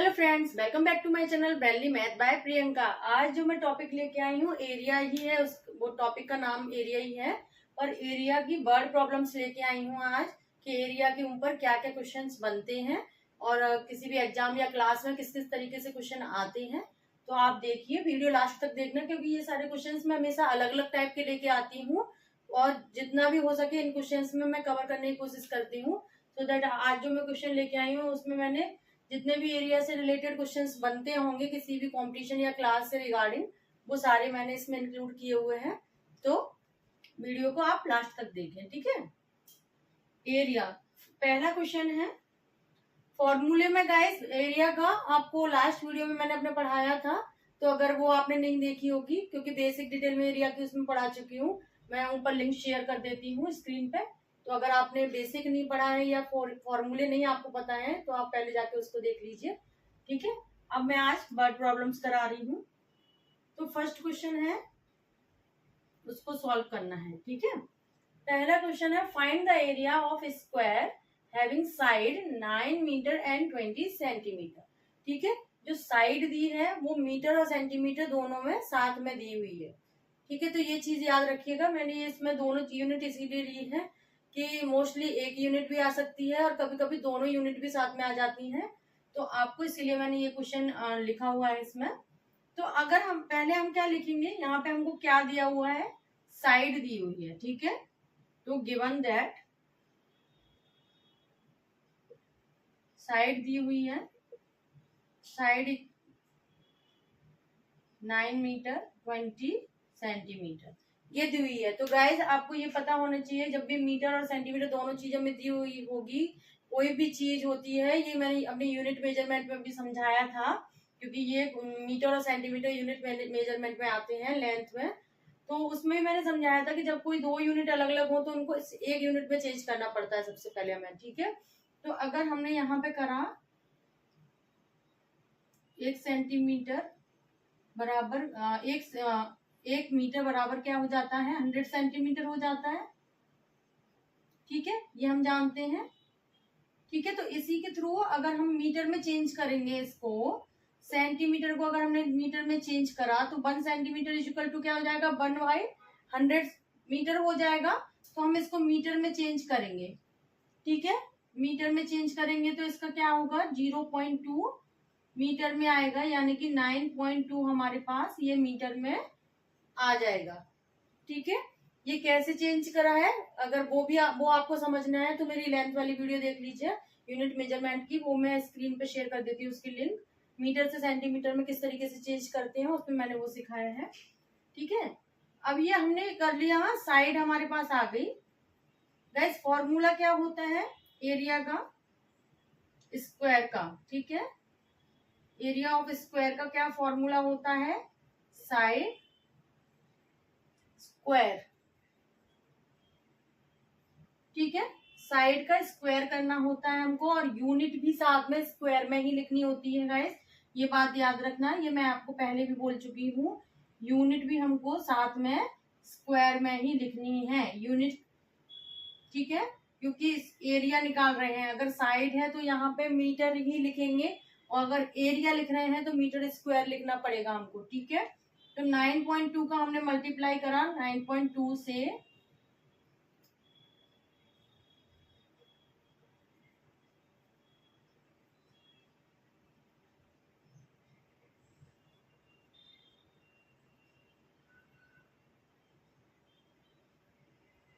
Hello friends, welcome back to my channel brainly math by Priyanka. आज जो मैं topic लेके आई हूँ एरिया ही है, वो टॉपिक का नाम एरिया ही है और एरिया की वर्ड प्रॉब्लम्स लेके आई हूँ आज कि एरिया के ऊपर क्या क्या क्वेश्चंस बनते हैं और किसी भी एग्जाम या क्लास में किस किस तरीके से क्वेश्चन आते हैं। तो आप देखिए, वीडियो लास्ट तक देखना, क्योंकि ये सारे क्वेश्चन मैं हमेशा अलग अलग टाइप के लेके आती हूँ और जितना भी हो सके इन क्वेश्चन में मैं कवर करने की कोशिश करती हूँ। सो दैट आज जो मैं क्वेश्चन लेके आई हूँ उसमें मैंने जितने भी एरिया से रिलेटेड क्वेश्चंस बनते होंगे किसी भी कंपटीशन या क्लास से रिगार्डिंग, वो सारे मैंने इसमें इंक्लूड किए हुए हैं। तो वीडियो को आप लास्ट तक देखें, ठीक है। एरिया, पहला क्वेश्चन है फॉर्मूले में। गाइस, एरिया का आपको लास्ट वीडियो में मैंने अपने पढ़ाया था, तो अगर वो आपने नहीं देखी होगी, क्योंकि बेसिक डिटेल में एरिया की उसमें पढ़ा चुकी हूँ, मैं ऊपर लिंक शेयर कर देती हूँ स्क्रीन पे। तो अगर आपने बेसिक नहीं पढ़ा है या फॉर्मूले नहीं आपको पता है तो आप पहले जाके उसको देख लीजिए, ठीक है। अब मैं आज वर्ड प्रॉब्लम्स करा रही हूँ। तो फर्स्ट क्वेश्चन है, उसको सॉल्व करना है, ठीक है। पहला क्वेश्चन है, find the area of square having side 9 metre and 20 centimetre. ठीक है, जो साइड दी है वो मीटर और सेंटीमीटर दोनों में साथ में दी हुई है, ठीक है। तो ये चीज याद रखिएगा, मैंने इसमें दोनों यूनिट इसीलिए ली है कि मोस्टली एक यूनिट भी आ सकती है और कभी कभी दोनों यूनिट भी साथ में आ जाती हैं, तो आपको इसीलिए मैंने ये क्वेश्चन लिखा हुआ है इसमें। तो अगर हम पहले क्या लिखेंगे, यहाँ पे हमको क्या दिया हुआ है, साइड दी हुई है, ठीक है। तो गिवन दैट साइड दी हुई है, साइड 9 मीटर 20 सेंटीमीटर ये दी हुई है। तो गाइज आपको ये पता होना चाहिए, जब भी मीटर और सेंटीमीटर दोनों चीजों में दी हुई होगी, कोई भी चीज होती है, ये मैंने अपने यूनिट मेजरमेंट में भी समझाया था, क्योंकि ये मीटर और सेंटीमीटर यूनिट मेजरमेंट में आते हैं लेंथ में। तो उसमें मैंने समझाया था कि जब कोई दो यूनिट अलग अलग हो तो उनको एक यूनिट में चेंज करना पड़ता है सबसे पहले हमें, ठीक है। तो अगर हमने यहाँ पे करा 1 सेंटीमीटर बराबर एक मीटर बराबर क्या हो जाता है, 100 सेंटीमीटर हो जाता है, ठीक है, ये हम जानते हैं, ठीक है। तो इसी के थ्रू अगर हम मीटर में चेंज करेंगे इसको, सेंटीमीटर को अगर हमने मीटर में चेंज करा तो 1 सेंटीमीटर इक्वल टू क्या हो जाएगा, 1/100 मीटर हो जाएगा। तो हम इसको मीटर में चेंज करेंगे, ठीक है। मीटर में चेंज करेंगे तो इसका क्या होगा, 0.2 मीटर में आएगा, यानी कि 9.2 हमारे पास ये मीटर में आ जाएगा, ठीक है। ये कैसे चेंज करा है, अगर वो आपको समझना है तो मेरी लेंथ वाली वीडियो देख लीजिए यूनिट मेजरमेंट की, वो मैं स्क्रीन पे शेयर कर देती हूँ उसकी लिंक। मीटर से सेंटीमीटर में किस तरीके से चेंज करते हैं उसमें मैंने वो सिखाया है, ठीक है। अब ये हमने कर लिया, साइड हमारे पास आ गई। गाइस, फॉर्मूला क्या होता है एरिया का, स्क्वायर का, ठीक है। एरिया ऑफ स्क्वायर का क्या फॉर्मूला होता है, साइड स्क्वायर, ठीक है। साइड का स्क्वायर करना होता है हमको और यूनिट भी साथ में स्क्वायर में ही लिखनी होती है गाइस, ये बात याद रखना, ये मैं आपको पहले भी बोल चुकी हूँ, यूनिट भी हमको साथ में स्क्वायर में ही लिखनी है, यूनिट, ठीक है। क्योंकि एरिया निकाल रहे हैं, अगर साइड है तो यहाँ पे मीटर ही लिखेंगे और अगर एरिया लिख रहे हैं तो मीटर स्क्वायर लिखना पड़ेगा हमको, ठीक है। तो 9.2 का हमने मल्टीप्लाई करा 9.2 से,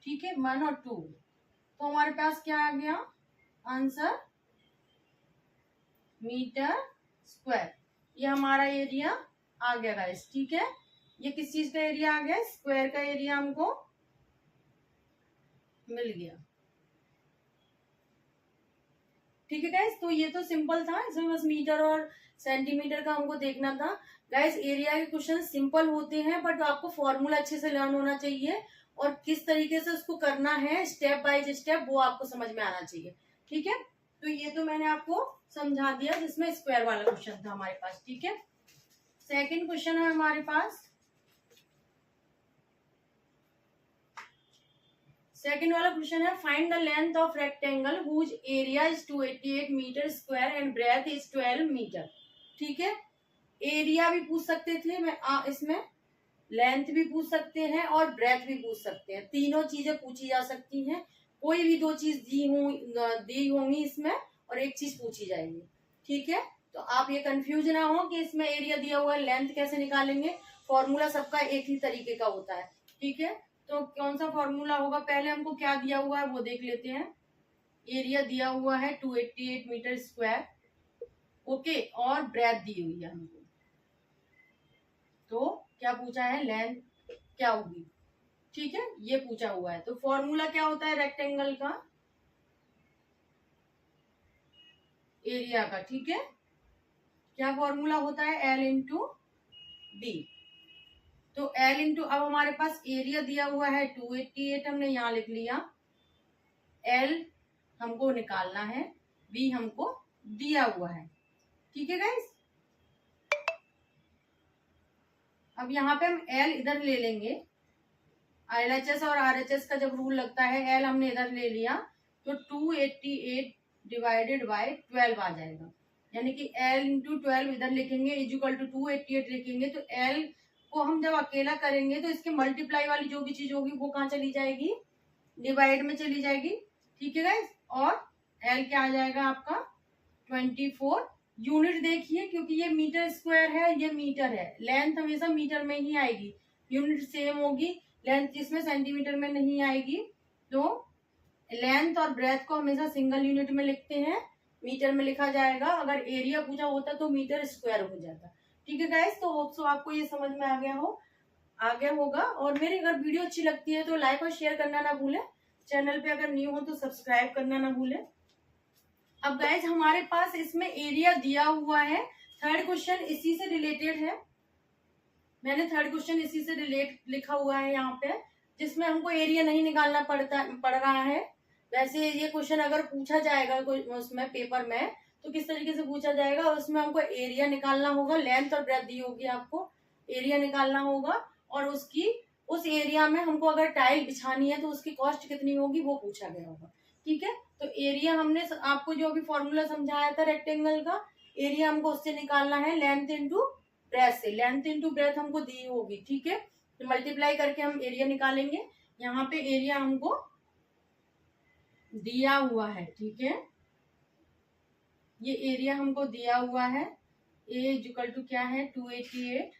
ठीक है, 1 और 2, तो हमारे पास क्या आ गया आंसर, मीटर स्क्वायर। ये हमारा एरिया आ गया गाइस, ठीक है। ये किस चीज का एरिया आ गया, स्क्वायर का एरिया हमको मिल गया, ठीक है गाइस। तो ये तो सिंपल था, इसमें बस मीटर और सेंटीमीटर का हमको देखना था। गाइस, एरिया के क्वेश्चन सिंपल होते हैं बट आपको फॉर्मूला अच्छे से लर्न होना चाहिए और किस तरीके से उसको करना है स्टेप बाय स्टेप वो आपको समझ में आना चाहिए, ठीक है। तो ये तो मैंने आपको समझा दिया जिसमें स्क्वायर वाला क्वेश्चन था हमारे पास, ठीक है। सेकेंड क्वेश्चन है हमारे पास, सेकेंड वाला क्वेश्चन है find the length of rectangle whose area is 288 metre square and breadth is 12 metre. ठीक है, एरिया भी पूछ सकते थे, मैं इसमें लेंथ भी पूछ सकते हैं और ब्रेथ भी पूछ सकते हैं, तीनों चीजें पूछी जा सकती हैं। कोई भी दो चीज दी होंगी इसमें और एक चीज पूछी जाएगी। ठीक है, तो आप ये कंफ्यूज ना हो कि इसमें एरिया दिया हुआ है लेंथ कैसे निकालेंगे। फॉर्मूला सबका एक ही तरीके का होता है। ठीक है, तो कौन सा फॉर्मूला होगा, पहले हमको क्या दिया हुआ है वो देख लेते हैं। एरिया दिया हुआ है 288 मीटर स्क्वायर, ओके, और ब्रेथ दी हुई है हमको। तो क्या पूछा है, लेंथ क्या होगी। ठीक है, ये पूछा हुआ है। तो फॉर्मूला क्या होता है रेक्टेंगल का, एरिया का। ठीक है, क्या फॉर्मूला होता है, एल इंटू डी। तो एल इंटू, अब हमारे पास एरिया दिया हुआ है 288, हमने यहाँ लिख लिया। एल हमको निकालना है, बी हमको दिया हुआ है। ठीक है गाइस, अब यहाँ पे हम एल इधर ले लेंगे। LHS और RHS का जब रूल लगता है, एल हमने इधर ले लिया तो 288 डिवाइडेड बाय 12 आ जाएगा। यानी कि L इंटू 12 इधर लिखेंगे इक्वल टू 288 लिखेंगे। तो L को हम जब अकेला करेंगे तो इसके मल्टीप्लाई वाली जो भी चीज होगी वो कहाँ चली जाएगी, डिवाइड में चली जाएगी। ठीक है गाइस, और L क्या आ जाएगा आपका 24 यूनिट। देखिए क्योंकि ये मीटर स्क्वायर है, ये मीटर है, लेंथ हमेशा मीटर में ही आएगी, यूनिट सेम होगी, लेंथ इसमें सेंटीमीटर में नहीं आएगी। तो लेंथ और ब्रेथ को हमेशा सिंगल यूनिट में लिखते हैं, मीटर में लिखा जाएगा। अगर एरिया पूछा होता तो मीटर स्क्वायर हो जाता। ठीक है गाइस, तो होप सो आपको ये समझ में आ गया होगा। और मेरी अगर वीडियो अच्छी लगती है तो लाइक और शेयर करना ना भूलें। चैनल पे अगर न्यू हो तो सब्सक्राइब करना ना भूलें। अब गाइज हमारे पास इसमें एरिया दिया हुआ है, थर्ड क्वेश्चन इसी से रिलेटेड है। मैंने थर्ड क्वेश्चन इसी से रिलेट लिखा हुआ है यहाँ पे, जिसमें हमको एरिया नहीं निकालना पड़ रहा है। वैसे ये क्वेश्चन अगर पूछा जाएगा कोई उसमें पेपर में तो किस तरीके से पूछा जाएगा, उसमें हमको एरिया निकालना होगा, लेंथ और ब्रेथ दी होगी, आपको एरिया निकालना होगा और उस एरिया में हमको अगर टाइल बिछानी है तो उसकी कॉस्ट कितनी होगी वो पूछा गया होगा। ठीक है, तो एरिया हमने आपको जो अभी फॉर्मूला समझाया था रेक्टेंगल का, एरिया हमको उससे निकालना है लेंथ इंटू ब्रेथ से। लेंथ इंटू ब्रेथ हमको दी होगी। ठीक है, तो मल्टीप्लाई करके हम एरिया निकालेंगे। यहाँ पे एरिया हमको दिया हुआ है। ठीक है, ये एरिया हमको दिया हुआ है, ए इक्वल टू क्या है 288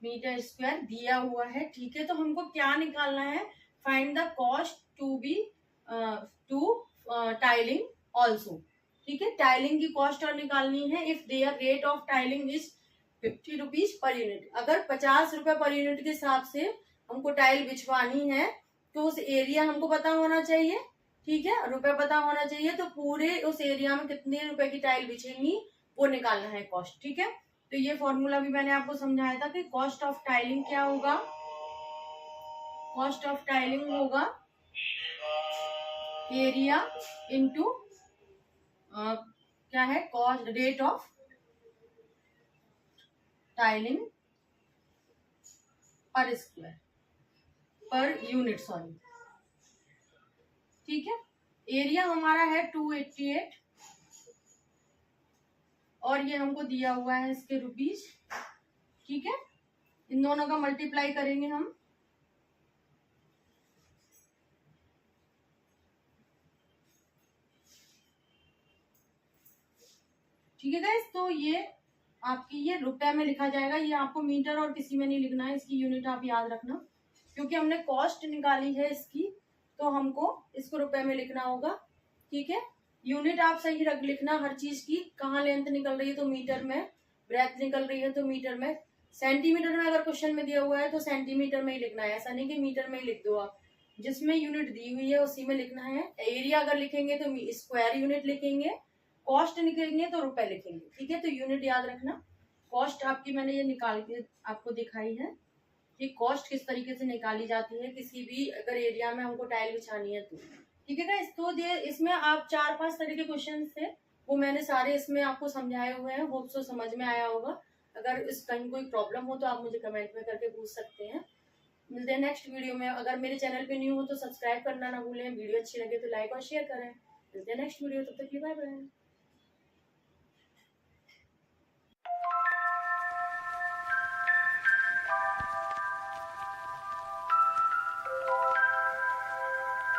मीटर स्क्वायर दिया हुआ है। ठीक है, तो हमको क्या निकालना है, find the cost to be to tiling also. ठीक है, टाइलिंग की कॉस्ट और निकालनी है। If there rate of tiling is 50 rupees per unit, अगर 50 रुपए पर यूनिट के हिसाब से हमको टाइल बिछवानी है तो उस एरिया हमको पता होना चाहिए। ठीक है, रुपए पता होना चाहिए, तो पूरे उस एरिया में कितने रुपए की टाइल बिछेंगी वो निकालना है कॉस्ट। ठीक है, तो ये फॉर्मूला भी मैंने आपको समझाया था कि कॉस्ट ऑफ टाइलिंग क्या होगा, कॉस्ट ऑफ टाइलिंग होगा एरिया इंटू क्या है कॉस्ट रेट ऑफ टाइलिंग पर स्क्वायर पर यूनिट, सॉरी। ठीक है, एरिया हमारा है 288 और ये हमको दिया हुआ है इसके रुपीज। ठीक है, इन दोनों का मल्टीप्लाई करेंगे हम। ठीक है गाइस, तो ये आपकी ये रुपए में लिखा जाएगा, ये आपको मीटर और किसी में नहीं लिखना है, इसकी यूनिट आप याद रखना, क्योंकि हमने कॉस्ट निकाली है इसकी तो हमको इसको रुपए में लिखना होगा। ठीक है, यूनिट आप सही रख लिखना हर चीज की, कहाँ लेंथ निकल रही है तो मीटर में, ब्रेथ निकल रही है तो मीटर में, सेंटीमीटर में अगर क्वेश्चन में दिया हुआ है तो सेंटीमीटर में ही लिखना है, ऐसा नहीं कि मीटर में ही लिख दो आप, जिसमें यूनिट दी हुई है उसी में लिखना है। एरिया अगर लिखेंगे तो स्क्वायर यूनिट लिखेंगे, कॉस्ट लिखेंगे तो रुपए लिखेंगे। ठीक है, तो यूनिट याद रखना। कॉस्ट आपकी मैंने ये निकाल के आपको दिखाई है कि कॉस्ट किस तरीके से निकाली जाती है किसी भी अगर एरिया में हमको टाइल बिछानी है तो। ठीक है गाइस, तो इसमें आप 4-5 तरह के क्वेश्चन थे वो मैंने सारे इसमें आपको समझाए हुए हैं, होप सो समझ में आया होगा। अगर इस कहीं कोई प्रॉब्लम हो तो आप मुझे कमेंट में करके पूछ सकते हैं। मिलते हैं नेक्स्ट वीडियो में। अगर मेरे चैनल पे न्यू हो तो सब्सक्राइब करना ना भूलें, वीडियो अच्छी लगे तो लाइक और शेयर करें। मिलते हैं नेक्स्ट वीडियो, तब तक के लिए बाय बाय।